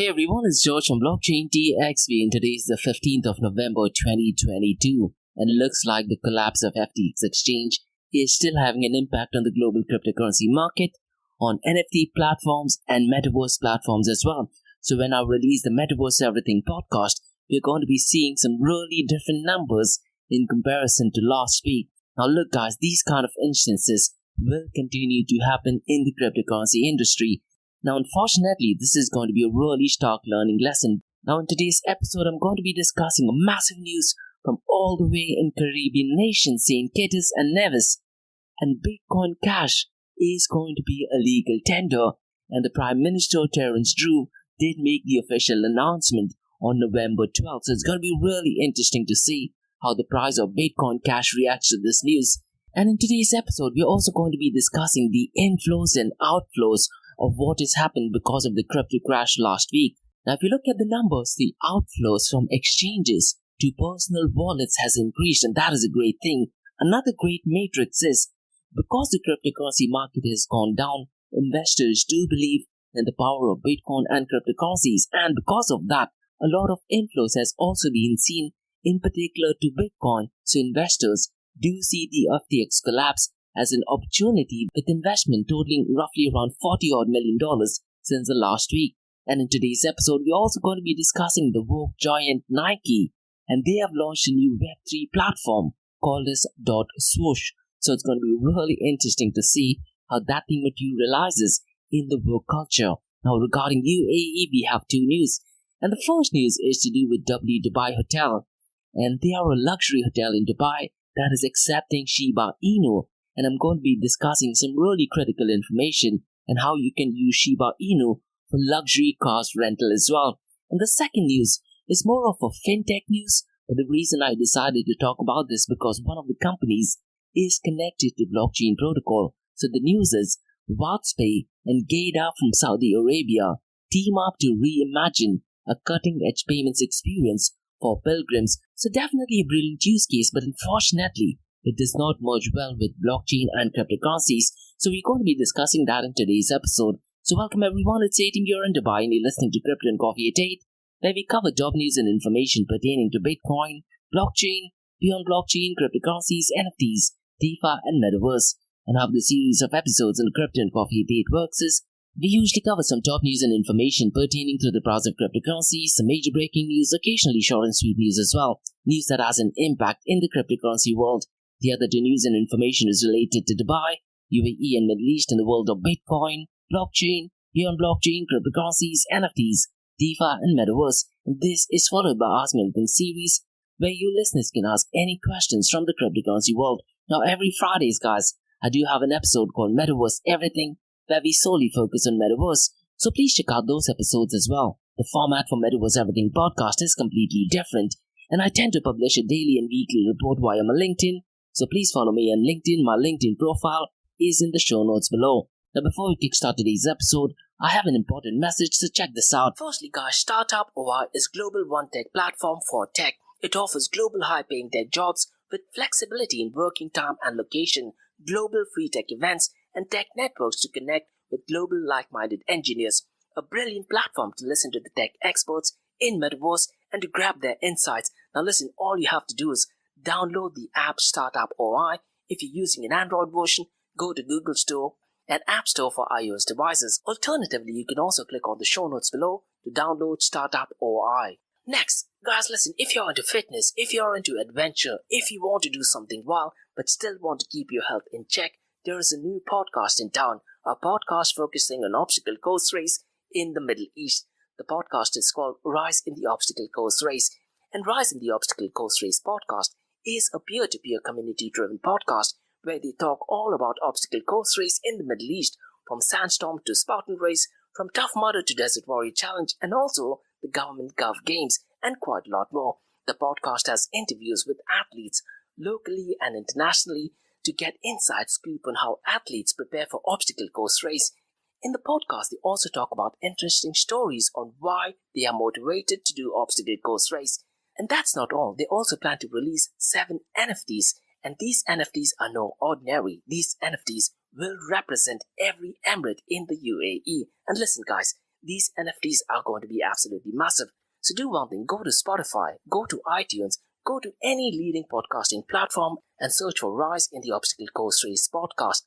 Hey everyone, it's George from Blockchain TXV and today is the 15th of November 2022 and it looks like the collapse of FTX exchange is still having an impact on the global cryptocurrency market, on NFT platforms and metaverse platforms as well. So when I release the Metaverse Everything podcast, we're going to be seeing some really different numbers in comparison to last week. Now look guys, these kind of instances will continue to happen in the cryptocurrency industry. Now, unfortunately, this is going to be a really stark learning lesson. Now, in today's episode, I'm going to be discussing a massive news from all the way in Caribbean nations, St. Kitts and Nevis. And Bitcoin Cash is going to be a legal tender. And the Prime Minister, Terence Drew, did make the official announcement on November 12th. So it's going to be really interesting to see how the price of Bitcoin Cash reacts to this news. And in today's episode, we're also going to be discussing the inflows and outflows of what has happened because of the crypto crash last week. Now, if you look at the numbers, the outflows from exchanges to personal wallets has increased, and that is a great thing. Another great matrix is because the cryptocurrency market has gone down, investors do believe in the power of Bitcoin and cryptocurrencies, and because of that, a lot of inflows has also been seen, in particular to Bitcoin. So investors do see the FTX collapse as an opportunity with investment totaling roughly around $40 million since the last week. And in today's episode, we're also going to be discussing the woke giant Nike, and they have launched a new Web3 platform called as .Swoosh. So it's going to be really interesting to see how that thing materializes in the woke culture. Now regarding UAE, we have two news. And the first news is to do with W Dubai Hotel. And they are a luxury hotel in Dubai that is accepting Shiba Inu. And I'm going to be discussing some really critical information and how you can use Shiba Inu for luxury cars rental as well. And the second news is more of a fintech news, but the reason I decided to talk about this because one of the companies is connected to blockchain protocol. So the news is WadzPay and geidea from Saudi Arabia team up to reimagine a cutting-edge payments experience for pilgrims. So definitely a brilliant use case, but unfortunately, it does not merge well with blockchain and cryptocurrencies, so we're going to be discussing that in today's episode. So welcome everyone, it's 18 here in Dubai and you're listening to Crypto and Coffee at 8, where we cover top news and information pertaining to Bitcoin, blockchain, beyond blockchain, cryptocurrencies, NFTs, DeFi and Metaverse. And how the series of episodes in Crypto and Coffee at 8 works is, we usually cover some top news and information pertaining to the price of cryptocurrencies, some major breaking news, occasionally short and sweet news as well, news that has an impact in the cryptocurrency world. The other two news and information is related to Dubai, UAE and Middle East in the world of Bitcoin, blockchain, beyond blockchain, cryptocurrencies, NFTs, DeFi and Metaverse. And this is followed by Ask Me Anything series where you listeners can ask any questions from the cryptocurrency world. Now every Fridays guys, I do have an episode called Metaverse Everything where we solely focus on Metaverse. So please check out those episodes as well. The format for Metaverse Everything podcast is completely different and I tend to publish a daily and weekly report via my LinkedIn. So please follow me on LinkedIn. My LinkedIn profile is in the show notes below. Now before we kickstart today's episode, I have an important message, so check this out. Firstly guys, Startup OI is global one tech platform for tech. It offers global high-paying tech jobs with flexibility in working time and location, global free tech events, and tech networks to connect with global like-minded engineers. A brilliant platform to listen to the tech experts in Metaverse and to grab their insights. Now listen, all you have to do is download the app Startup OI. If you're using an Android version, go to Google Store and App Store for iOS devices. Alternatively, you can also click on the show notes below to download Startup OI. Next, guys, listen, if you're into fitness, if you're into adventure, if you want to do something wild but still want to keep your health in check, there is a new podcast in town, a podcast focusing on obstacle course race in the Middle East. The podcast is called Rise in the Obstacle Course Race, and Rise in the Obstacle Course Race podcast is a peer-to-peer community-driven podcast where they talk all about obstacle course race in the Middle East, from Sandstorm to Spartan Race, from Tough Mudder to Desert Warrior Challenge, and also the Government Gov Games, and quite a lot more. The podcast has interviews with athletes locally and internationally to get inside scoop on how athletes prepare for obstacle course race. In the podcast, they also talk about interesting stories on why they are motivated to do obstacle course race. And that's not all. They also plan to release 7 NFTs. And these NFTs are no ordinary. These NFTs will represent every emirate in the UAE. And listen guys, these NFTs are going to be absolutely massive. So do one thing, go to Spotify, go to iTunes, go to any leading podcasting platform and search for Rise in the Obstacle Course Race podcast.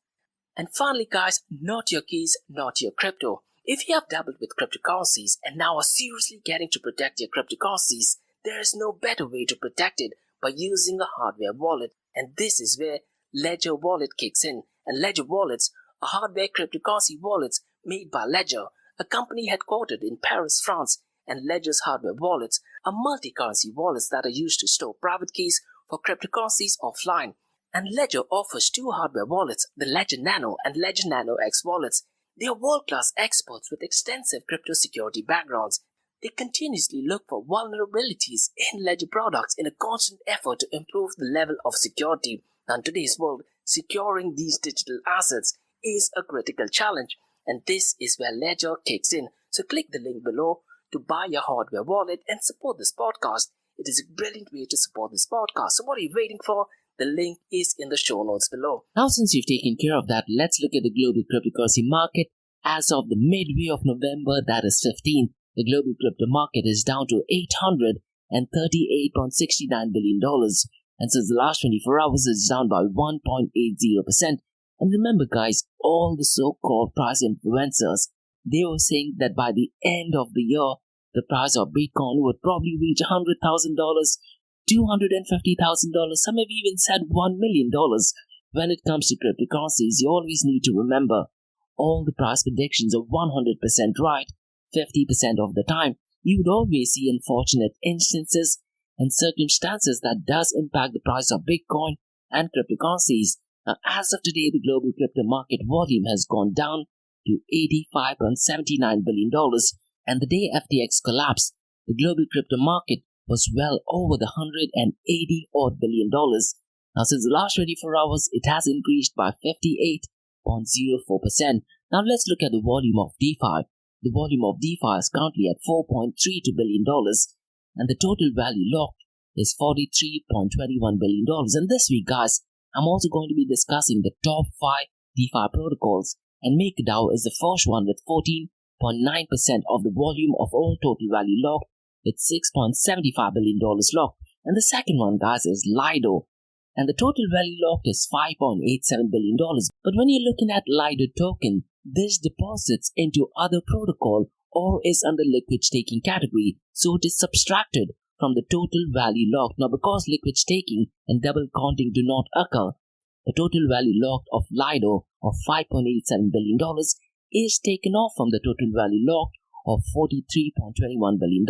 And finally, guys, not your keys, not your crypto. If you have dabbled with cryptocurrencies and now are seriously getting to protect your cryptocurrencies, there is no better way to protect it by using a hardware wallet. And this is where Ledger Wallet kicks in. And Ledger Wallets are hardware cryptocurrency wallets made by Ledger, a company headquartered in Paris, France. And Ledger's hardware wallets are multi-currency wallets that are used to store private keys for cryptocurrencies offline. And Ledger offers two hardware wallets, the Ledger Nano and Ledger Nano X wallets. They are world-class experts with extensive crypto security backgrounds. They continuously look for vulnerabilities in Ledger products in a constant effort to improve the level of security. Now, in today's world, securing these digital assets is a critical challenge, and this is where Ledger kicks in. So click the link below to buy your hardware wallet and support this podcast. It is a brilliant way to support this podcast. So what are you waiting for? The link is in the show notes below. Now, since you've taken care of that, let's look at the global cryptocurrency market. As of the midway of November, that is 15th, the global crypto market is down to $838.69 billion. And since the last 24 hours, it's down by 1.80%. And remember, guys, all the so-called price influencers, they were saying that by the end of the year, the price of Bitcoin would probably reach $100,000, $250,000. Some have even said $1 million. When it comes to cryptocurrencies, you always need to remember all the price predictions are 100% right 50% of the time. You would always see unfortunate instances and circumstances that does impact the price of Bitcoin and cryptocurrencies. Now, as of today, the global crypto market volume has gone down to $85.79 billion. And the day FTX collapsed, the global crypto market was well over the $180 billion. Now, since the last 24 hours, it has increased by 58.04%. Now, let's look at the volume of DeFi. The volume of DeFi is currently at $4.32 billion, and the total value locked is $43.21 billion. And this week, guys, I'm also going to be discussing the top 5 DeFi protocols, and MakerDAO is the first one with 14.9% of the volume of all total value locked with $6.75 billion locked. And the second one, guys, is Lido, and the total value locked is $5.87 billion. But when you're looking at Lido token, this deposits into other protocol or is under liquid staking category, so it is subtracted from the total value locked. Now, because liquid staking and double counting do not occur, the total value locked of Lido of $5.87 billion is taken off from the total value locked of $43.21 billion.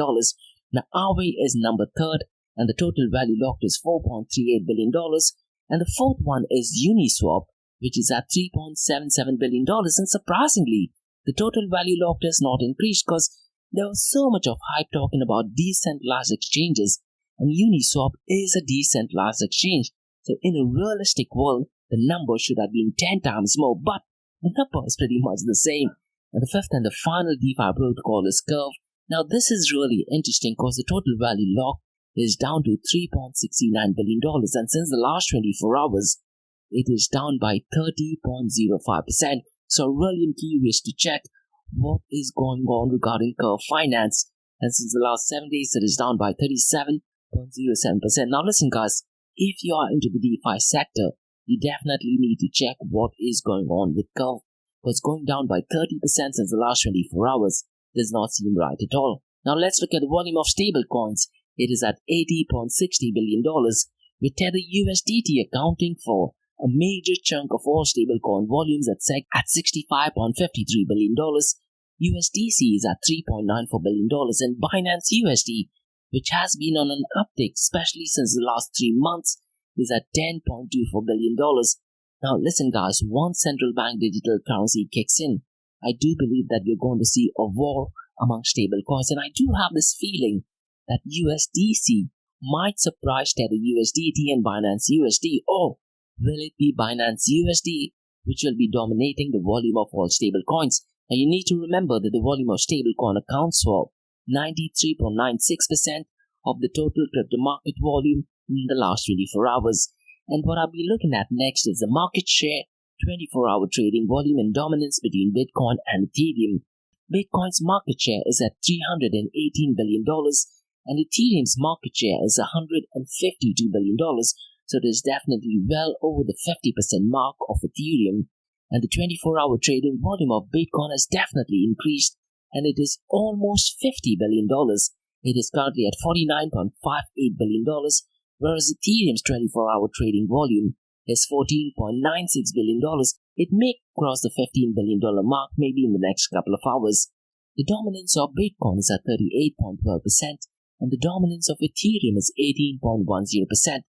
Now, Aave is number 3rd, and the total value locked is $4.38 billion. And the 4th one is Uniswap, which is at $3.77 billion. And surprisingly, the total value locked has not increased because there was so much of hype talking about decentralized exchanges, and Uniswap is a decentralized exchange. So in a realistic world, the number should have been 10 times more, but the number is pretty much the same. And the 5th and the final DeFi protocol is Curve. Now, this is really interesting because the total value locked is down to $3.69 billion, and since the last 24 hours, it is down by 30.05%. So really am curious to check what is going on regarding Curve Finance, and since the last 7 days, it is down by 37.07%. Now listen, guys, if you are into the DeFi sector, you definitely need to check what is going on with Curve, because going down by 30% since the last 24 hours does not seem right at all. Now let's look at the volume of stable coins. It is at $80.60 billion, with Tether USDT accounting for a major chunk of all stablecoin volumes at SEC at $65.53 billion. USDC is at $3.94 billion, and Binance USD, which has been on an uptick especially since the last 3 months, is at $10.24 billion. Now listen, guys, once central bank digital currency kicks in, I do believe that we're going to see a war among stablecoins, and I do have this feeling that USDC might surprise Tether USDT and Binance USD, or will it be Binance USD which will be dominating the volume of all stablecoins? And you need to remember that the volume of stablecoin accounts for 93.96% of the total crypto market volume in the last 24 hours. And what I'll be looking at next is the market share, 24-hour trading volume and dominance between Bitcoin and Ethereum. Bitcoin's market share is at $318 billion and Ethereum's market share is $152 billion. So it is definitely well over the 50% mark of Ethereum. And the 24-hour trading volume of Bitcoin has definitely increased and it is almost $50 billion. It is currently at $49.58 billion, whereas Ethereum's 24-hour trading volume is $14.96 billion. It may cross the $15 billion mark maybe in the next couple of hours. The dominance of Bitcoin is at 38.12% and the dominance of Ethereum is 18.10%.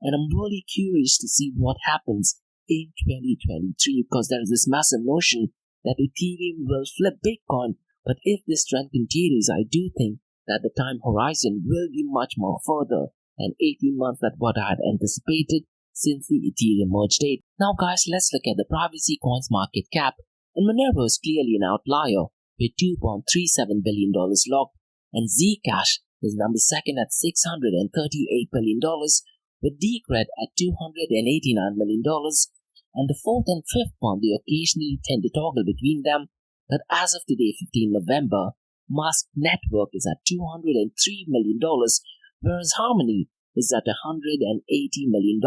And I'm really curious to see what happens in 2023 because there is this massive notion that Ethereum will flip Bitcoin. But if this trend continues, I do think that the time horizon will be much more further than 18 months than what I had anticipated since the Ethereum merge date. Now guys, let's look at the privacy coins market cap. And Monero is clearly an outlier with $2.37 billion locked. And Zcash is number second at $638 billion with Decred at $289 million. And the fourth and fifth one, they occasionally tend to toggle between them. But as of today, 15 November, Musk Network is at $203 million, whereas Harmony is at $180 million.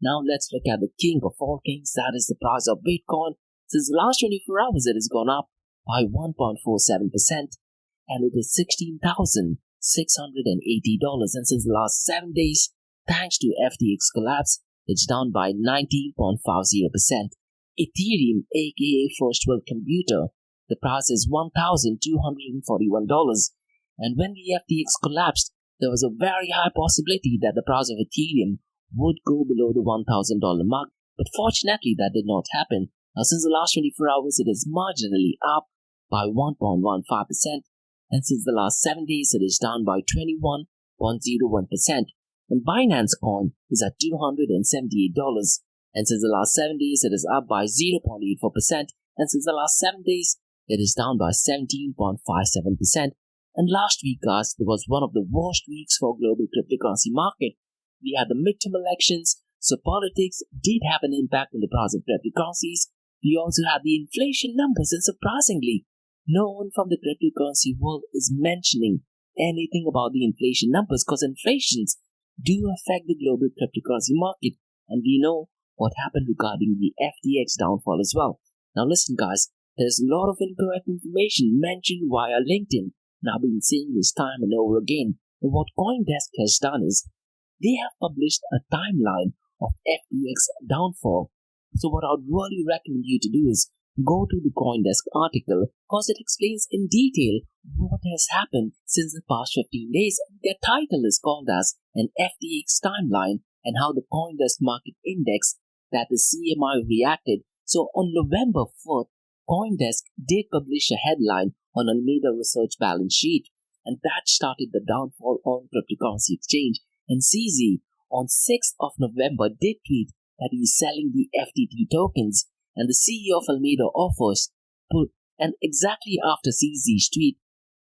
Now let's look at the king of all kings, that is the price of Bitcoin. Since the last 24 hours, it has gone up by 1.47%, and it is $16,680. And since the last 7 days, thanks to FTX collapse, it's down by 19.50%. Ethereum, aka First World Computer, the price is $1,241. And when the FTX collapsed, there was a very high possibility that the price of Ethereum would go below the $1,000 mark. But fortunately, that did not happen. Now, since the last 24 hours, it is marginally up by 1.15%. And since the last 7 days, it is down by 21.01%. And Binance Coin is at $278. And since the last 7 days, it is up by 0.84%. And since the last 7 days, it is down by 17.57%. And last week, guys, there was one of the worst weeks for global cryptocurrency market. We had the midterm elections, so politics did have an impact on the price of cryptocurrencies. We also had the inflation numbers, and surprisingly, no one from the cryptocurrency world is mentioning anything about the inflation numbers because inflations do affect the global cryptocurrency market, and we know what happened regarding the FTX downfall as well. Now listen guys, there's a lot of incorrect information mentioned via LinkedIn, and I've been saying this time and over again. And what CoinDesk has done is they have published a timeline of FTX downfall. So what I would really recommend you to do is go to the CoinDesk article because it explains in detail what has happened since the past 15 days. Their title is called as an FTX timeline and how the CoinDesk market index, that the CMI, reacted. So on November 4th, CoinDesk did publish a headline on Alameda Research balance sheet, and that started the downfall on cryptocurrency exchange. And CZ on 6th of November did tweet that he's selling the FTT tokens, and the CEO of Alameda offers put, and exactly after CZ's tweet,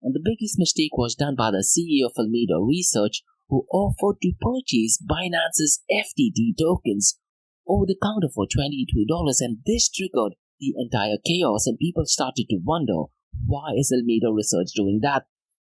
and the biggest mistake was done by the CEO of Alameda Research, who offered to purchase Binance's FTT tokens over the counter for $22, and this triggered the entire chaos, and people started to wonder why is Alameda Research doing that.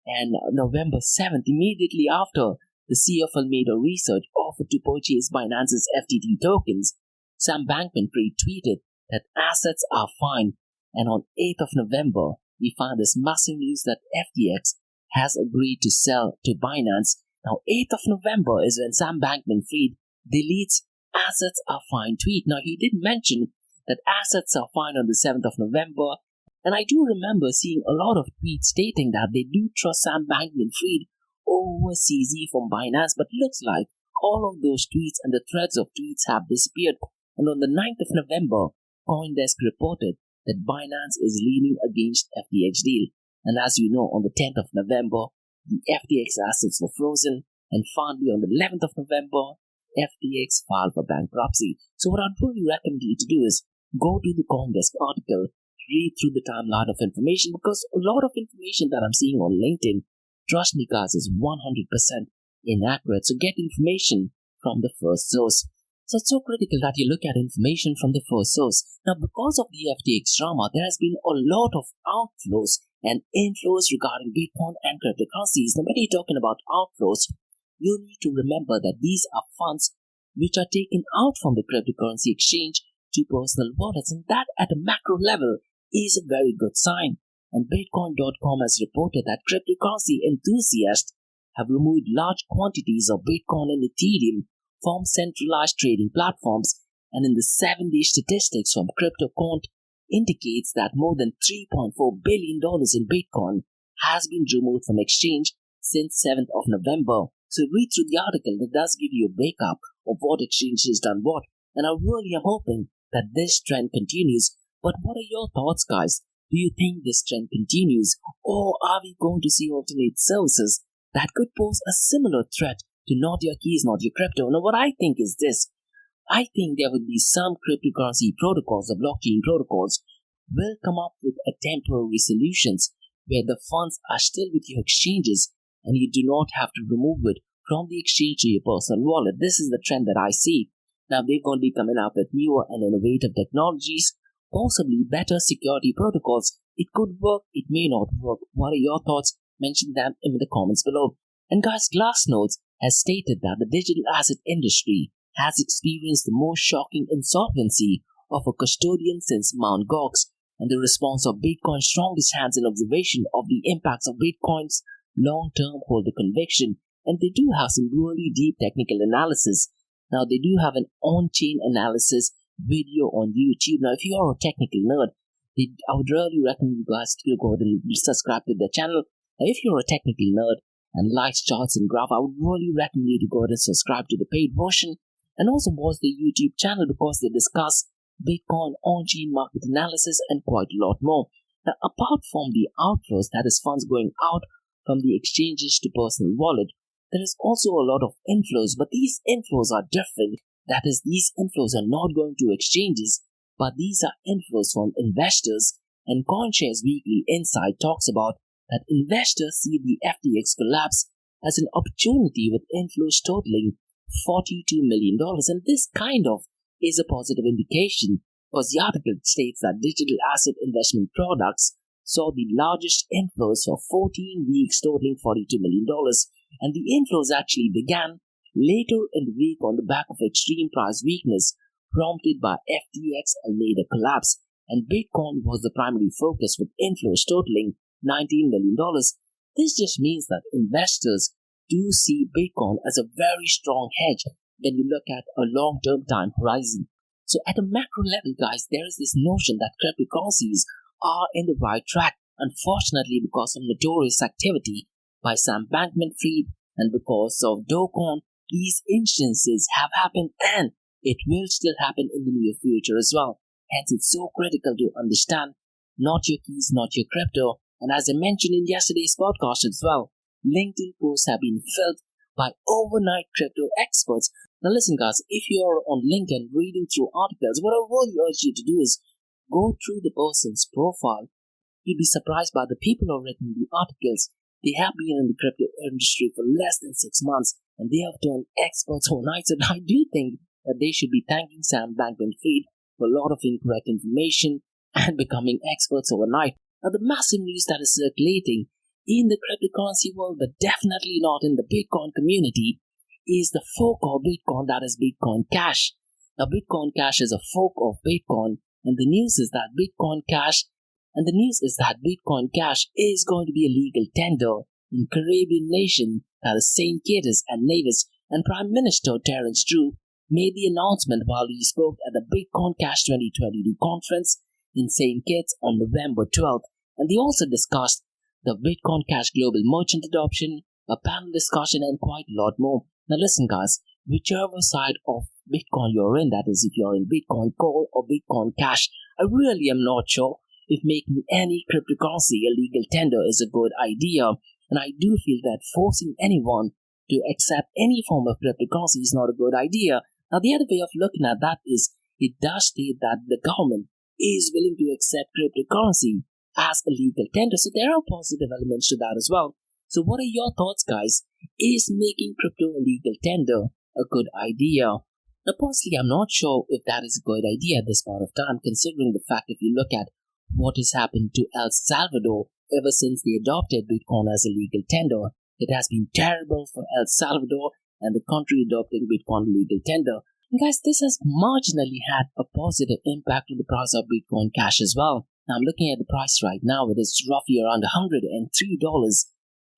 And November 7th, immediately after the CEO of Alameda Research offered to purchase Binance's FTT tokens, Sam Bankman-Fried tweeted that assets are fine. And on 8th of November, we find this massive news that FTX has agreed to sell to Binance. Now, 8th of November is when Sam Bankman-Fried deletes assets are fine tweet. Now, he did mention that assets are fine on the 7th of November. And I do remember seeing a lot of tweets stating that they do trust Sam Bankman-Fried over CZ from Binance, but looks like all of those tweets and the threads of tweets have disappeared. And on the 9th of November, CoinDesk reported that Binance is leaning against FTX deal. And as you know, on the 10th of November, the FTX assets were frozen, and finally on the 11th of November, FTX filed for bankruptcy. So what I'd really recommend you to do is go to the CoinDesk article, read through the timeline of information, because a lot of information that I'm seeing on LinkedIn, trust me guys, is 100% inaccurate. So get information from the first source. So it's so critical that you look at information from the first source. Now, because of the FTX drama, there has been a lot of outflows and inflows regarding Bitcoin and cryptocurrencies. Now, when you're talking about outflows, you need to remember that these are funds which are taken out from the cryptocurrency exchange to personal wallets, and that at a macro level is a very good sign. And Bitcoin.com has reported that cryptocurrency enthusiasts have removed large quantities of Bitcoin and Ethereum from centralized trading platforms, and in the 7-day statistics from CryptoCount indicates that more than $3.4 billion in Bitcoin has been removed from exchange since 7th of November. So read through the article that does give you a breakup of what exchange has done what, and I really am hoping that this trend continues. But what are your thoughts, guys? Do you think this trend continues, or are we going to see alternate services that could pose a similar threat to not your keys, not your crypto? Now, what I think is this. I think there will be some cryptocurrency protocols, the blockchain protocols, will come up with a temporary solutions where the funds are still with your exchanges and you do not have to remove it from the exchange to your personal wallet. This is the trend that I see. Now, they're going to be coming up with newer and innovative technologies, possibly better security protocols. It could work, it may not work. What are your thoughts? Mention them in the comments below. And guys, Glassnodes has stated that the digital asset industry has experienced the most shocking insolvency of a custodian since Mt. Gox, and the response of Bitcoin's strongest hands in observation of the impacts of Bitcoin's long-term holder conviction. And they do have some really deep technical analysis. Now, they do have an on-chain analysis video on YouTube. Now, if you are a technical nerd, I would really recommend you guys to go ahead and subscribe to their channel. Now, if you're a technical nerd and likes charts and graph, I would really recommend you to go ahead and subscribe to the paid version and also watch the YouTube channel because they discuss Bitcoin, on-chain market analysis, and quite a lot more. Now, apart from the outflows, that is funds going out from the exchanges to personal wallet, there is also a lot of inflows, but these inflows are different. That is, these inflows are not going to exchanges, but these are inflows from investors. And CoinShares Weekly Insight talks about that investors see the FTX collapse as an opportunity with inflows totaling $42 million, and this kind of is a positive indication because the article states that digital asset investment products saw the largest inflows for 14 weeks totaling $42 million, and the inflows actually began later in the week on the back of extreme price weakness prompted by FTX and later collapse, and Bitcoin was the primary focus with inflows totaling $19 million. This just means that investors do see Bitcoin as a very strong hedge when you look at a long-term time horizon. So at a macro level, guys, there is this notion that cryptocurrencies are in the right track. Unfortunately, because of notorious activity by Sam Bankman-Fried and because of Dogecoin, these instances have happened and it will still happen in the near future as well. Hence, it's so critical to understand not your keys, not your crypto. And as I mentioned in yesterday's podcast as well, LinkedIn posts have been filled by overnight crypto experts. Now listen, guys, if you're on LinkedIn reading through articles, what I really urge you to do is go through the person's profile. You'll be surprised by the people who have written the articles. They have been in the crypto industry for less than 6 months and they have turned experts overnight. So I do think that they should be thanking Sam Bankman-Fried for a lot of incorrect information and becoming experts overnight. Now, the massive news that is circulating in the cryptocurrency world, but definitely not in the Bitcoin community, is the fork of Bitcoin, that is Bitcoin Cash. Now, Bitcoin Cash is a fork of Bitcoin, and the news is that Bitcoin Cash is going to be a legal tender in Caribbean nation, that is St. Kitts and Nevis, and Prime Minister Terence Drew made the announcement while he spoke at the Bitcoin Cash 2022 conference in St. Kitts on November 12th, and they also discussed the Bitcoin Cash global merchant adoption, a panel discussion, and quite a lot more. Now listen, guys, whichever side of Bitcoin you're in, that is if you're in Bitcoin Core or Bitcoin Cash, I really am not sure if making any cryptocurrency a legal tender is a good idea, and I do feel that forcing anyone to accept any form of cryptocurrency is not a good idea. Now the other way of looking at that is it does state that the government is willing to accept cryptocurrency as a legal tender, so there are positive elements to that as well. So what are your thoughts, guys? Is making crypto a legal tender a good idea? Now personally, I'm not sure if that is a good idea at this point of time, considering the fact if you look at what has happened to El Salvador ever since they adopted Bitcoin as a legal tender. It has been terrible for El Salvador and the country adopting Bitcoin legal tender. And guys, this has marginally had a positive impact on the price of Bitcoin Cash as well. Now I'm looking at the price right now. It is roughly around $103.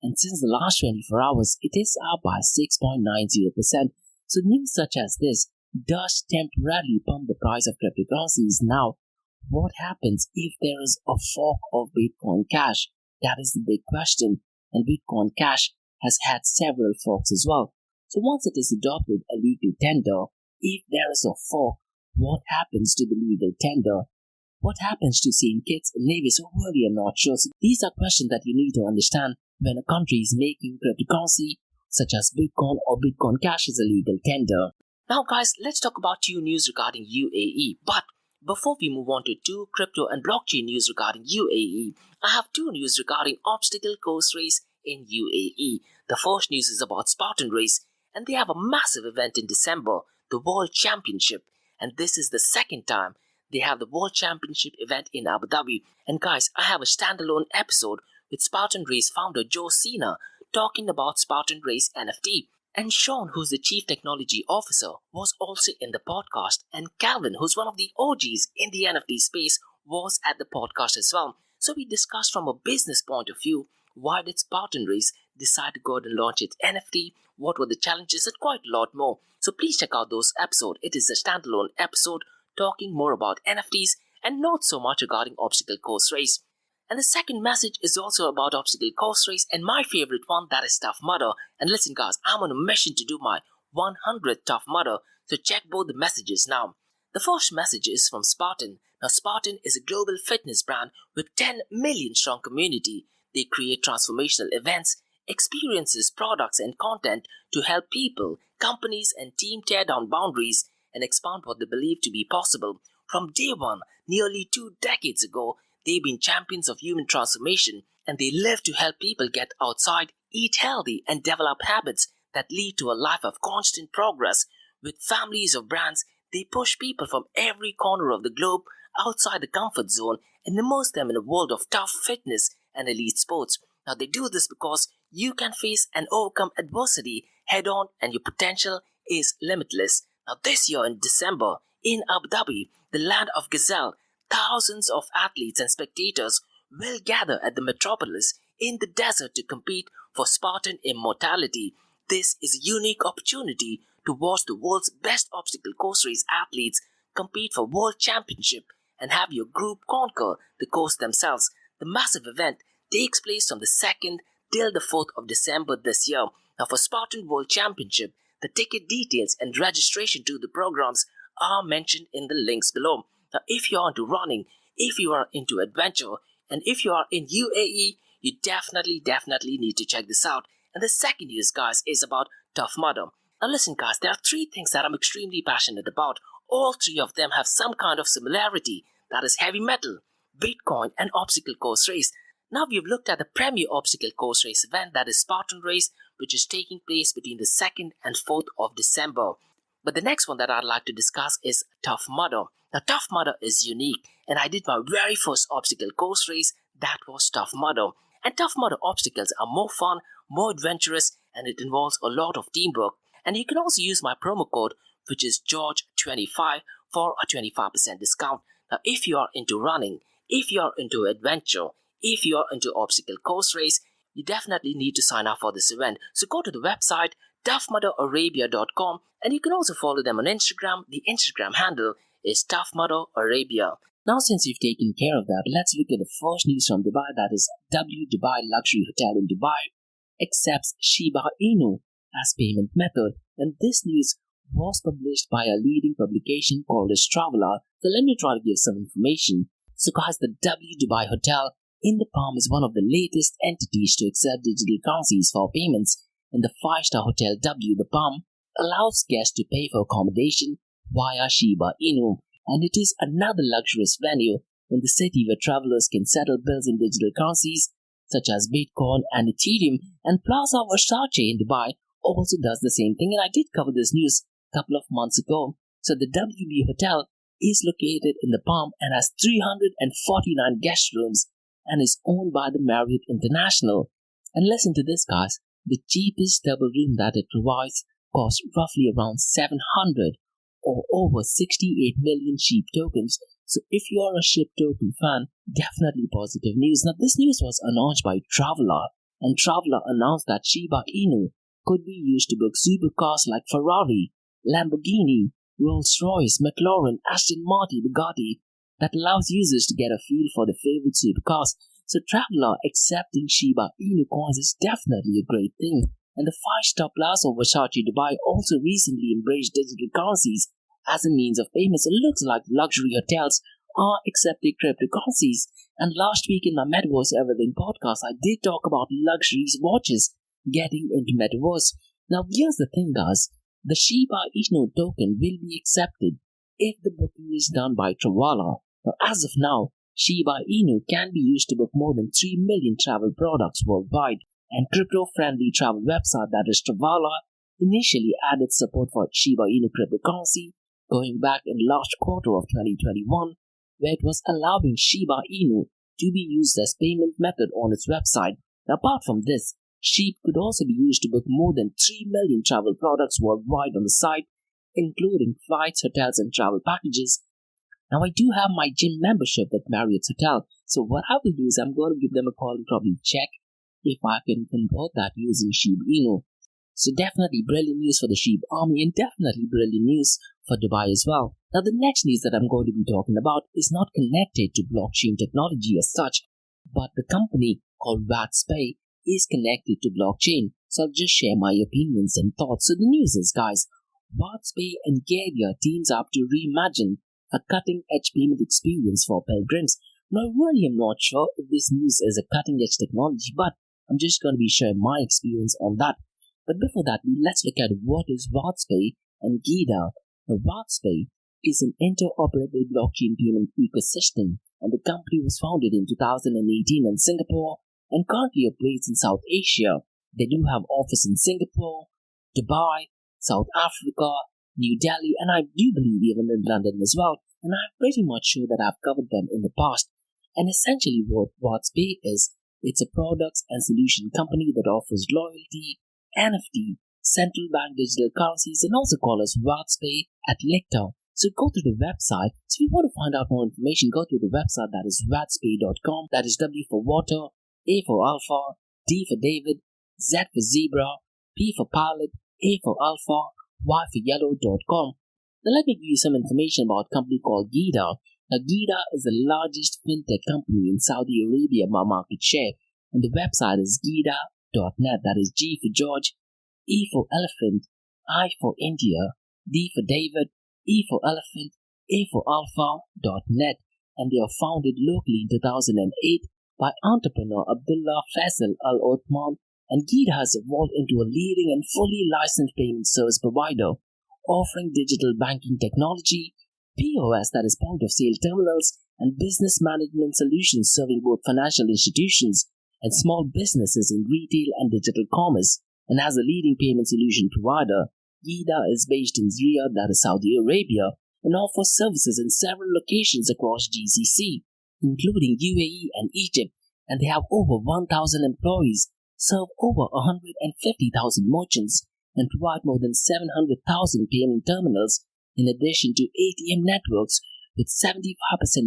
And since the last 24 hours, it is up by 6.90%. So news such as this does temporarily pump the price of cryptocurrencies. Now, what happens if there is a fork of Bitcoin Cash? That is the big question. And Bitcoin Cash has had several forks as well. So once it is adopted a legal tender, if there is a fork, what happens to the legal tender? What happens to St. Kitts and Nevis? Or really, I'm not sure. So these are questions that you need to understand when a country is making cryptocurrency such as Bitcoin or Bitcoin Cash as a legal tender. Now guys, let's talk about two news regarding UAE. But before we move on to two crypto and blockchain news regarding UAE, I have two news regarding obstacle course race in UAE. The first news is about Spartan Race, and they have a massive event in December, the World Championship. And this is the second time they have the World Championship event in Abu Dhabi. And guys, I have a standalone episode with Spartan Race founder Joe Cena talking about Spartan Race NFT. And Sean, who's the Chief Technology Officer, was also in the podcast. And Calvin, who's one of the OGs in the NFT space, was at the podcast as well. So we discussed from a business point of view, why did Spartan Race decide to go ahead and launch its NFT, what were the challenges, and quite a lot more. So please check out those episodes. It is a standalone episode talking more about NFTs and not so much regarding obstacle course race. And the second message is also about obstacle course race and my favorite one, that is Tough Mudder. And listen guys, I'm on a mission to do my 100th Tough Mudder, so check both the messages now. The first message is from Spartan. Now Spartan is a global fitness brand with 10 million strong community. They create transformational events, experiences, products and content to help people, companies and team tear down boundaries and expand what they believe to be possible. From day one, nearly 2 decades ago, they've been champions of human transformation, and they live to help people get outside, eat healthy, and develop habits that lead to a life of constant progress. With families of brands, they push people from every corner of the globe outside the comfort zone and immerse them in a world of tough fitness and elite sports. Now they do this because you can face and overcome adversity head on and your potential is limitless. Now this year in December, in Abu Dhabi, the land of Gazelle, thousands of athletes and spectators will gather at the metropolis in the desert to compete for Spartan immortality. This is a unique opportunity to watch the world's best obstacle course race athletes compete for world championship and have your group conquer the course themselves. The massive event takes place from the 2nd till the 4th of December this year. Now for Spartan World Championship, the ticket details and registration to the programs are mentioned in the links below. Now, if you are into running, if you are into adventure, and if you are in UAE, you definitely need to check this out. And the second news, guys, is about Tough Mudder. Now listen, guys, there are 3 things that I'm extremely passionate about. All 3 of them have some kind of similarity. That is heavy metal, Bitcoin, and obstacle course race. Now we've looked at the premier obstacle course race event, that is Spartan Race, which is taking place between the 2nd and 4th of December. But the next one that I'd like to discuss is Tough Mudder. Now Tough Mudder is unique, and I did my very first obstacle course race, that was Tough Mudder. And Tough Mudder obstacles are more fun, more adventurous, and it involves a lot of teamwork. And you can also use my promo code, which is George25, for a 25% discount. Now if you are into running, if you are into adventure, if you are into obstacle course race, you definitely need to sign up for this event. So go to the website toughmudderarabia.com, and you can also follow them on Instagram. The Instagram handle is toughmudderarabia. Now since you've taken care of that, let's look at the first news from Dubai, that is W Dubai Luxury Hotel in Dubai accepts Shiba Inu as payment method, and this news was published by a leading publication called as Traveler. So let me try to give some information. So guys, the W Dubai Hotel in the Palm is one of the latest entities to accept digital currencies for payments, and the 5-star Hotel W the Palm allows guests to pay for accommodation via Shiba Inu, and it is another luxurious venue in the city where travelers can settle bills in digital currencies such as Bitcoin and Ethereum. And Plaza Versace in Dubai also does the same thing, and I did cover this news a couple of months ago. So the WB Hotel is located in the Palm and has 349 guest rooms and is owned by the Marriott International. And listen to this, guys. The cheapest double room that it provides costs roughly around 700 or over 68 million SHIB tokens. So if you are a SHIB token fan, definitely positive news. Now this news was announced by Traveler, and Traveler announced that Shiba Inu could be used to book supercars like Ferrari, Lamborghini, Rolls-Royce, McLaren, Aston Martin, Bugatti, that allows users to get a feel for the favorite supercars. So Traveler accepting Shiba Inu coins is definitely a great thing. And the 5-star plaza of Versace Dubai also recently embraced digital currencies as a means of payment. So it looks like luxury hotels are accepting cryptocurrencies. And last week in my Metaverse Everything podcast, I did talk about luxuries watches getting into Metaverse. Now here's the thing, guys. The Shiba Inu token will be accepted if the booking is done by Traveler. Now as of now, Shiba Inu can be used to book more than 3 million travel products worldwide, and crypto-friendly travel website that is Traveler initially added support for Shiba Inu cryptocurrency going back in last quarter of 2021, where it was allowing Shiba Inu to be used as payment method on its website. Now, apart from this, SHIB could also be used to book more than 3 million travel products worldwide on the site, including flights, hotels, and travel packages. Now, I do have my gym membership at Marriott's Hotel, so what I will do is I'm going to give them a call and probably check if I can convert that using Shiba Inu. So definitely brilliant news for the SHIB army, and definitely brilliant news for Dubai as well. Now, the next news that I'm going to be talking about is not connected to blockchain technology as such, but the company called WadzPay is connected to blockchain. So I'll just share my opinions and thoughts. So the news is, guys, WadzPay and geidea teams up to reimagine a cutting-edge payment experience for pilgrims. Now, I really am not sure if this news is a cutting-edge technology, but I'm just going to be sharing my experience on that. But before that, let's look at what is WadzPay and geidea. Now, WadzPay is an interoperable blockchain payment ecosystem, and the company was founded in 2018 in Singapore and currently operates in South Asia. They do have office in Singapore, Dubai, South Africa, New Delhi, and I do believe even in London as well. And I'm pretty much sure that I've covered them in the past. And essentially what WadzPay is, it's a products and solution company that offers loyalty, NFT, central bank digital currencies, and also call us WadzPay at Lecter. So go to the website. So if you want to find out more information, go to the website that is wadzpay.com. That is W for water, A for alpha, D for David, Z for zebra, P for pilot, A for alpha, Y for yellow.com. Now let me give you some information about a company called geidea. Now geidea is the largest fintech company in Saudi Arabia by market share, and the website is geidea.net. That is G for George, E for elephant, I for India, D for David, E for elephant, A for alpha.net, and they are founded locally in 2008 by entrepreneur Abdullah Faisal Al Othman, and geidea has evolved into a leading and fully licensed payment service provider, offering digital banking technology, POS, that is point of sale terminals, and business management solutions serving both financial institutions and small businesses in retail and digital commerce. And as a leading payment solution provider, geidea is based in Riyadh, that is Saudi Arabia, and offers services in several locations across GCC, including UAE and Egypt, and they have over 1,000 employees, serve over 150,000 merchants, and provide more than 700,000 payment terminals, in addition to ATM networks with 75%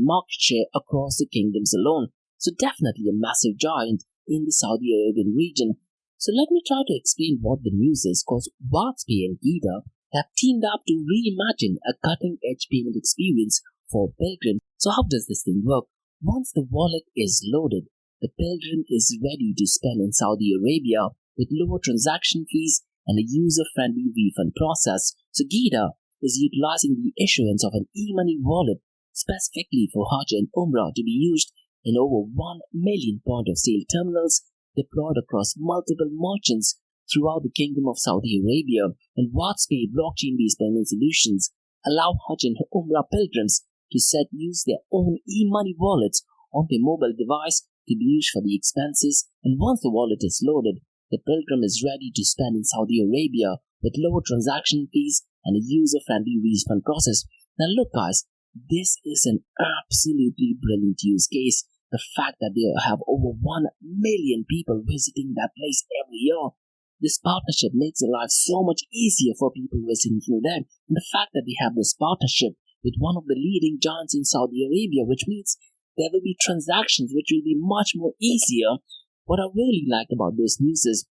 market share across the kingdoms alone. So definitely a massive giant in the Saudi Arabian region. So let me try to explain what the news is, because WadzPay and geidea have teamed up to reimagine a cutting-edge payment experience for pilgrims. So how does this thing work? Once the wallet is loaded, the pilgrim is ready to spend in Saudi Arabia with lower transaction fees and a user-friendly refund process. So geidea is utilizing the issuance of an e-money wallet specifically for Hajj and Umrah to be used in over 1 million point-of-sale terminals deployed across multiple merchants throughout the Kingdom of Saudi Arabia. And WadzPay blockchain-based payment solutions allow Hajj and Umrah pilgrims to use their own e-money wallets on their mobile device to be used for the expenses. And once the wallet is loaded, the pilgrim is ready to spend in Saudi Arabia with lower transaction fees and a user-friendly refund process. Now look, guys, this is an absolutely brilliant use case. The fact that they have over 1 million people visiting that place every year. This partnership makes life so much easier for people visiting through them. And the fact that they have this partnership with one of the leading giants in Saudi Arabia, which means there will be transactions which will be much more easier. What I really like about this news is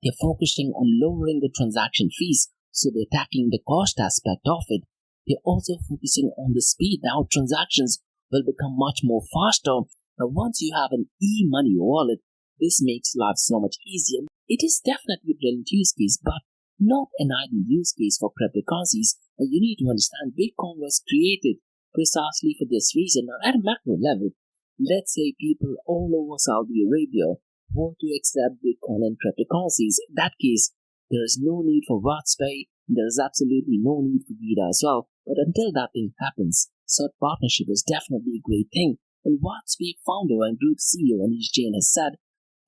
they're focusing on lowering the transaction fees, so they're tackling the cost aspect of it. They're also focusing on the speed. Now transactions will become much more faster. Now once you have an e-money wallet, this makes life so much easier. It is definitely a brilliant use case, but not an ideal use case for cryptocurrencies. And you need to understand Bitcoin was created precisely for this reason. Now, at a macro level, let's say people all over Saudi Arabia want to accept Bitcoin and cryptocurrencies. In that case, there is no need for WadzPay. There is absolutely no need for geidea as well. But until that thing happens, such partnership is definitely a great thing. And WadzPay founder and group CEO Anish Jain has said,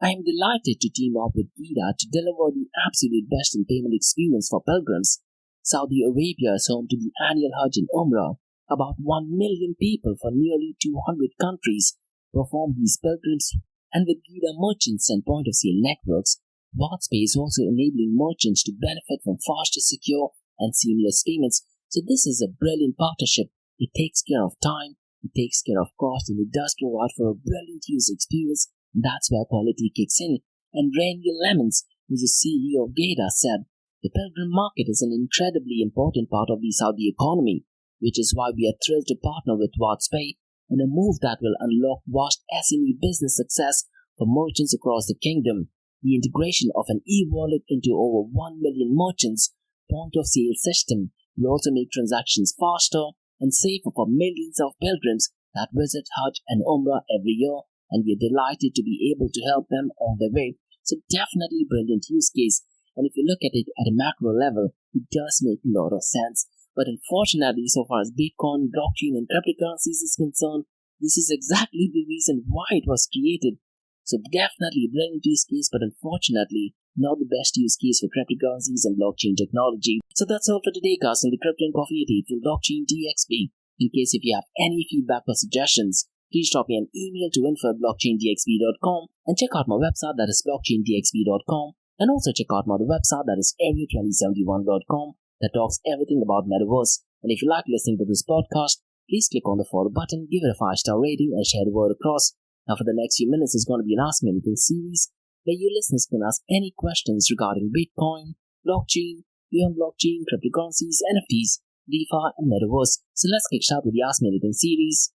"I am delighted to team up with geidea to deliver the absolute best in payment experience for pilgrims. Saudi Arabia is home to the annual Hajj and Umrah. About 1 million people from nearly 200 countries perform these pilgrims, and with geidea merchants and point-of-sale networks, WadzPay is also enabling merchants to benefit from faster, secure, and seamless payments. So this is a brilliant partnership. It takes care of time, it takes care of cost, and it does provide for a brilliant user experience. That's where quality kicks in." And Randy Lemons, who's the CEO of geidea, said, "The pilgrim market is an incredibly important part of the Saudi economy, which is why we are thrilled to partner with WadzPay in a move that will unlock vast SME business success for merchants across the kingdom. The integration of an e-wallet into over 1 million merchants' point-of-sale system will also make transactions faster and safer for millions of pilgrims that visit Hajj and Umrah every year, and we are delighted to be able to help them on their way." So definitely brilliant use case. And if you look at it at a macro level, it does make a lot of sense. But unfortunately, so far as Bitcoin, blockchain, and cryptocurrencies is concerned, this is exactly the reason why it was created. So definitely a brilliant use case, but unfortunately, not the best use case for cryptocurrencies and blockchain technology. So that's all for today, guys, on the Crypto and Coffee at 8 from Blockchain DXB. In case if you have any feedback or suggestions, please drop me an email to info@blockchaindxb.com and check out my website, that is blockchaindxb.com, and also check out my other website, that is area2071.com, that talks everything about Metaverse. And if you like listening to this podcast, please click on the follow button, give it a 5-star rating, and share the word across. Now for the next few minutes is going to be an Ask Me Anything series, where you listeners can ask any questions regarding Bitcoin, blockchain, beyond blockchain, cryptocurrencies, NFTs, DeFi, and Metaverse. So let's kick start with the Ask Me Anything series.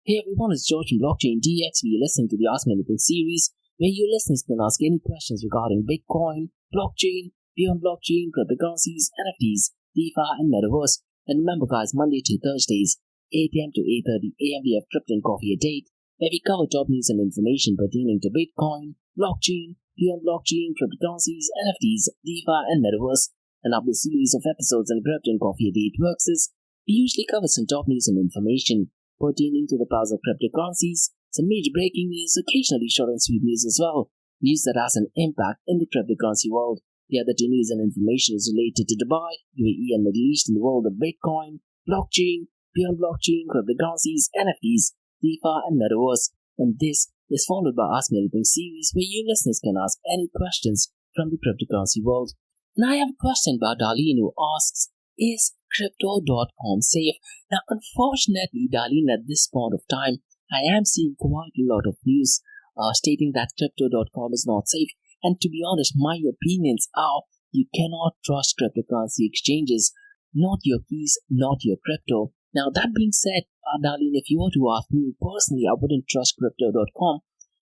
Hey everyone, it's George from Blockchain DXB. You're listening to the Ask Me Anything series, where you listeners can ask any questions regarding Bitcoin, blockchain, beyond blockchain, cryptocurrencies, NFTs, DeFi, and Metaverse. And remember guys, Monday to Thursdays, 8 a.m. to 8:30 a.m. we have Crypto and Coffee at 8, where we cover top news and information pertaining to Bitcoin, blockchain, beyond blockchain, cryptocurrencies, NFTs, DeFi, and Metaverse. And after the series of episodes on Crypto and Coffee at 8 works is, we usually cover some top news and information pertaining to the price of cryptocurrencies, some major breaking news, occasionally short and sweet news as well, news that has an impact in the cryptocurrency world. The other two news and information is related to Dubai, UAE, and Middle East in the world of Bitcoin, blockchain, beyond blockchain, cryptocurrencies, NFTs, DeFi, and Metaverse. And this is followed by Ask Me Anything series, where you listeners can ask any questions from the cryptocurrency world. And I have a question about Darlene, who asks, is Crypto.com safe? Now, unfortunately, Darlene, at this point of time, I am seeing quite a lot of news stating that Crypto.com is not safe. And to be honest, my opinions are you cannot trust cryptocurrency exchanges, not your keys, not your crypto. Now, that being said, Darlene, if you were to ask me personally, I wouldn't trust Crypto.com,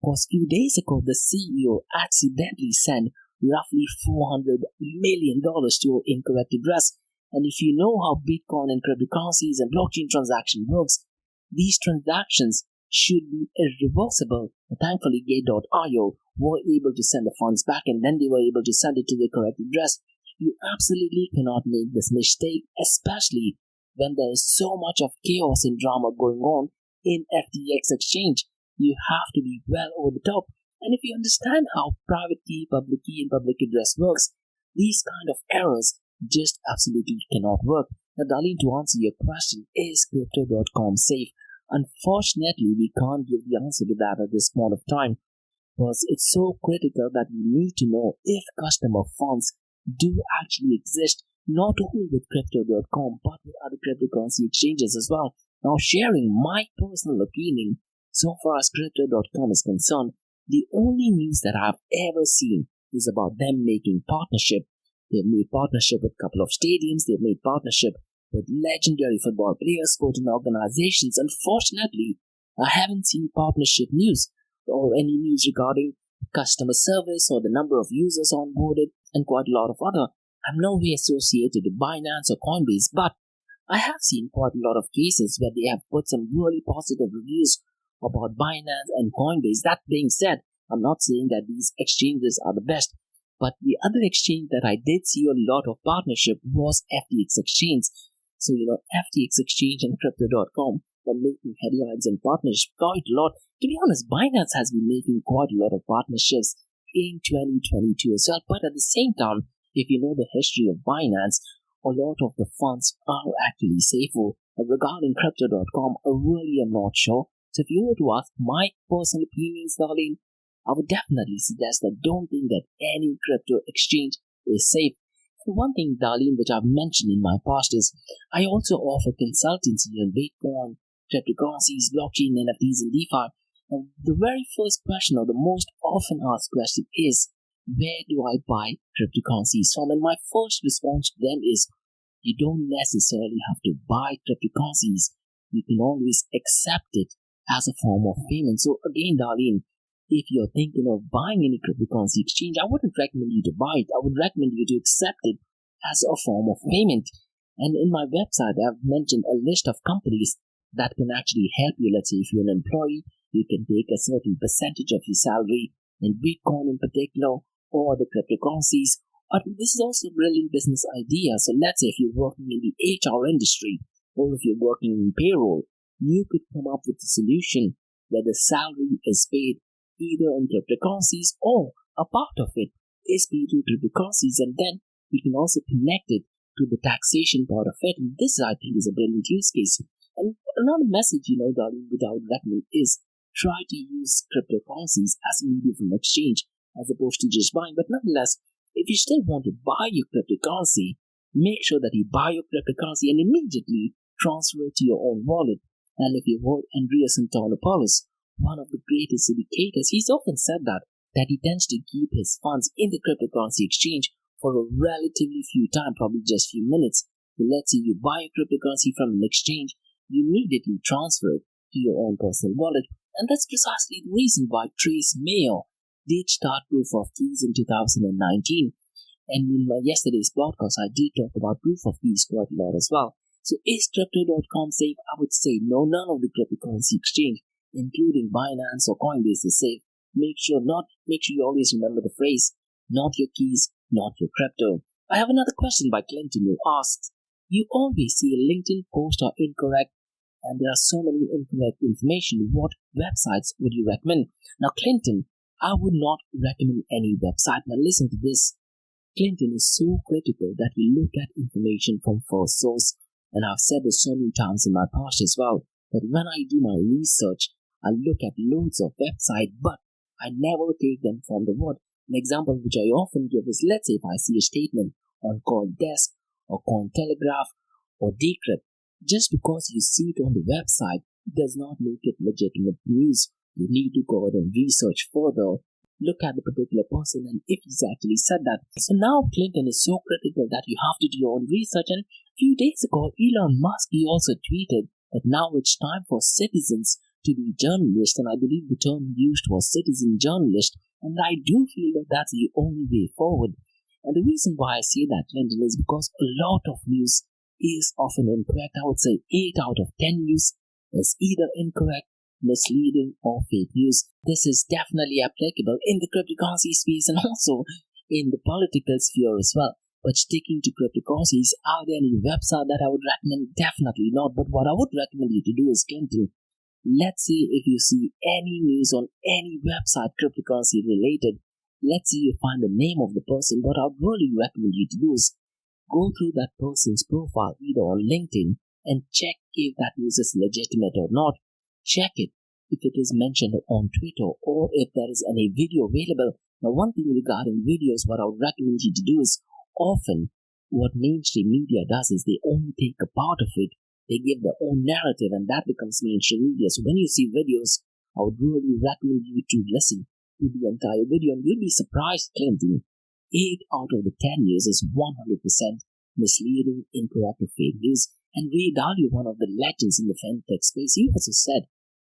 because a few days ago, the CEO accidentally sent roughly $400 million to an incorrect address. And if you know how Bitcoin and cryptocurrencies and blockchain transaction works, these transactions should be irreversible. And thankfully, Gate.io were able to send the funds back, and then they were able to send it to the correct address. You absolutely cannot make this mistake, especially when there is so much of chaos and drama going on in FTX exchange. You have to be well over the top. And if you understand how private key, and public address works, these kind of errors just absolutely cannot work. Now, Darlene, to answer your question, is Crypto.com safe? Unfortunately, we can't give the answer to that at this point of time, because it's so critical that we need to know if customer funds do actually exist, not only with Crypto.com, but with other cryptocurrency exchanges as well. Now, sharing my personal opinion, so far as Crypto.com is concerned, the only news that I've ever seen is about them making partnership. They've made partnership with a couple of stadiums, they've made partnership with legendary football players, sporting organizations. Unfortunately, I haven't seen partnership news or any news regarding customer service or the number of users onboarded and quite a lot of other. I'm no way associated with Binance or Coinbase, but I have seen quite a lot of cases where they have put some really positive reviews about Binance and Coinbase. That being said, I'm not saying that these exchanges are the best, but the other exchange that I did see a lot of partnership was FTX Exchange. So, FTX Exchange and Crypto.com were making headlines and partnerships quite a lot. To be honest, Binance has been making quite a lot of partnerships in 2022 as well. But at the same time, if you know the history of Binance, a lot of the funds are actually safer. Regarding Crypto.com, I really am not sure. So if you were to ask my personal opinions, Darlene, I would definitely suggest that don't think that any crypto exchange is safe. And one thing, Darlene, which I've mentioned in my past is I also offer consultancy on Bitcoin, cryptocurrencies, blockchain, NFTs, and DeFi. And the very first question, or the most often asked question, is where do I buy cryptocurrencies from? And my first response to them is you don't necessarily have to buy cryptocurrencies. You can always accept it as a form of payment. So again, Darlene, if you're thinking of buying any cryptocurrency exchange, I wouldn't recommend you to buy it. I would recommend you to accept it as a form of payment. And in my website, I've mentioned a list of companies that can actually help you. Let's say if you're an employee, you can take a certain percentage of your salary in Bitcoin in particular, or the cryptocurrencies. Or this is also a brilliant business idea. So let's say if you're working in the HR industry, or if you're working in payroll, you could come up with a solution where the salary is paid either in cryptocurrencies or a part of it is paid in cryptocurrencies, and then you can also connect it to the taxation part of it. And this, I think, is a brilliant use case. And another message, Darling, which I would recommend is try to use cryptocurrencies as a medium of exchange as opposed to just buying. But nonetheless, if you still want to buy your cryptocurrency, make sure that you buy your cryptocurrency and immediately transfer it to your own wallet. And if you heard Andreas Antonopoulos, one of the greatest indicators, he's often said that he tends to keep his funds in the cryptocurrency exchange for a relatively few time, probably just few minutes. So let's say you buy a cryptocurrency from an exchange, you immediately transfer it to your own personal wallet. And that's precisely the reason why Trace Mayer did start proof of keys in 2019. And in my yesterday's podcast, I did talk about proof of keys quite a lot as well. So is Crypto.com safe? I would say no, none of the cryptocurrency exchange, including Binance or Coinbase, is safe. Make sure you always remember the phrase, not your keys, not your crypto. I have another question by Clinton who asks, you always see a LinkedIn post are incorrect and there are so many incorrect information. What websites would you recommend? Now, Clinton, I would not recommend any website. Now, listen to this. Clinton is so critical that we look at information from first source. And I've said this so many times in my past as well, that when I do my research, I look at loads of websites, but I never take them from the word. An example which I often give is, let's say if I see a statement on CoinDesk or Cointelegraph or Decrypt, just because you see it on the website does not make it legitimate news. You need to go ahead and research further, look at the particular person and if he's actually said that. So now Clinton is so critical that you have to do your own research. And a few days ago, Elon Musk, he also tweeted that now it's time for citizens to be journalists, and I believe the term used was citizen journalist, and I do feel that that's the only way forward. And the reason why I say that, Clinton, is because a lot of news is often incorrect. I would say 8 out of 10 news is either incorrect, misleading, or fake news. This is definitely applicable in the cryptocurrency space and also in the political sphere as well. But sticking to cryptocurrencies, are there any website that I would recommend? Definitely not. But what I would recommend you to do is, Clinton, let's say if you see any news on any website cryptocurrency related, let's say you find the name of the person, what I'd really recommend you to do is go through that person's profile either on LinkedIn and check if that news is legitimate or not. Check it if it is mentioned on Twitter or if there is any video available. Now, one thing regarding videos, what I would recommend you to do is often what mainstream media does is they only take a part of it, they give their own narrative, and that becomes mainstream media. So when you see videos, I would really recommend you to listen to the entire video, and you'll be surprised, Clinton. 8 out of the 10 news is 100% misleading, incorrect, or fake news. And Ray Dalio, one of the legends in the fintech space, he also said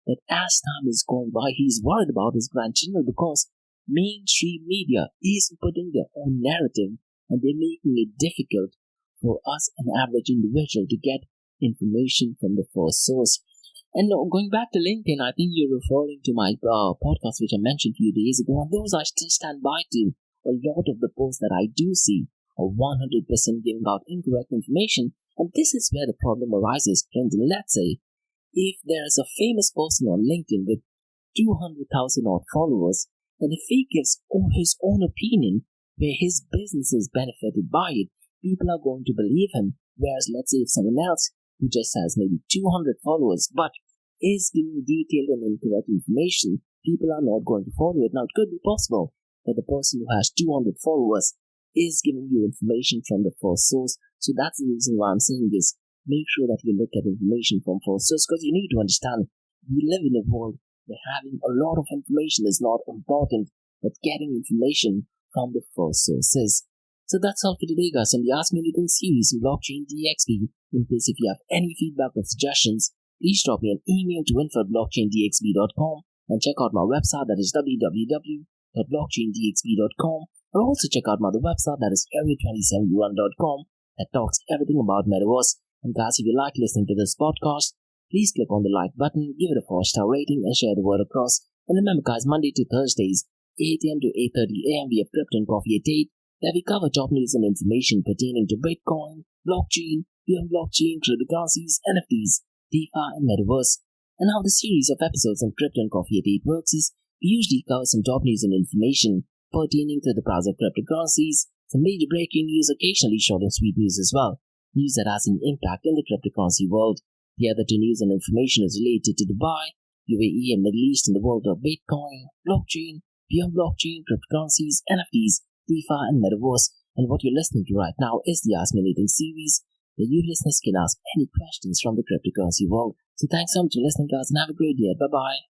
that as time is going by, he's worried about his grandchildren because mainstream media is putting their own narrative and they're making it difficult for us, an average individual, to get information from the first source. And going back to LinkedIn, I think you're referring to my podcast, which I mentioned a few days ago, and those I still stand by to. A lot of the posts that I do see are 100% giving out incorrect information, and this is where the problem arises, Clinton. Let's say if there is a famous person on LinkedIn with 200,000 odd followers, and if he gives his own opinion where his business is benefited by it, people are going to believe him. Whereas let's say if someone else who just has maybe 200 followers but is giving detailed and incorrect information, people are not going to follow it. Now, it could be possible that the person who has 200 followers is giving you information from the first source. So that's the reason why I'm saying this. Make sure that you look at information from first source, because you need to understand we live in a world where having a lot of information is not important, but getting information from the first sources. So that's all for today, guys, on the Ask Me Anything series in Blockchain DXB. In case if you have any feedback or suggestions, please drop me an email to info@blockchaindxb.com and check out my website, that is www.blockchaindxb.com, or also check out my other website, that is area27un.com, that talks everything about Metaverse. And guys, if you like listening to this podcast, please click on the like button, give it a 4-star rating, and share the word across. And remember, guys, Monday to Thursdays, 8 a.m. to 8:30 a.m. we have Crypto and Coffee at 8, where we cover top news and information pertaining to Bitcoin, blockchain, beyond blockchain, cryptocurrencies, NFTs, DeFi, and Metaverse. And how the series of episodes on Crypto and Coffee at 8 works is we usually cover some top news and information pertaining to the price of cryptocurrencies, some major breaking news, occasionally short and sweet news as well. News that has an impact in the cryptocurrency world. The other two news and information is related to Dubai, UAE, and Middle East in the world of Bitcoin, blockchain, beyond blockchain, cryptocurrencies, NFTs, DeFi, and Metaverse. And what you're listening to right now is the Ask Me Anything series, where you listeners can ask any questions from the cryptocurrency world. So thanks so much for listening, guys, and have a great day. Bye-bye.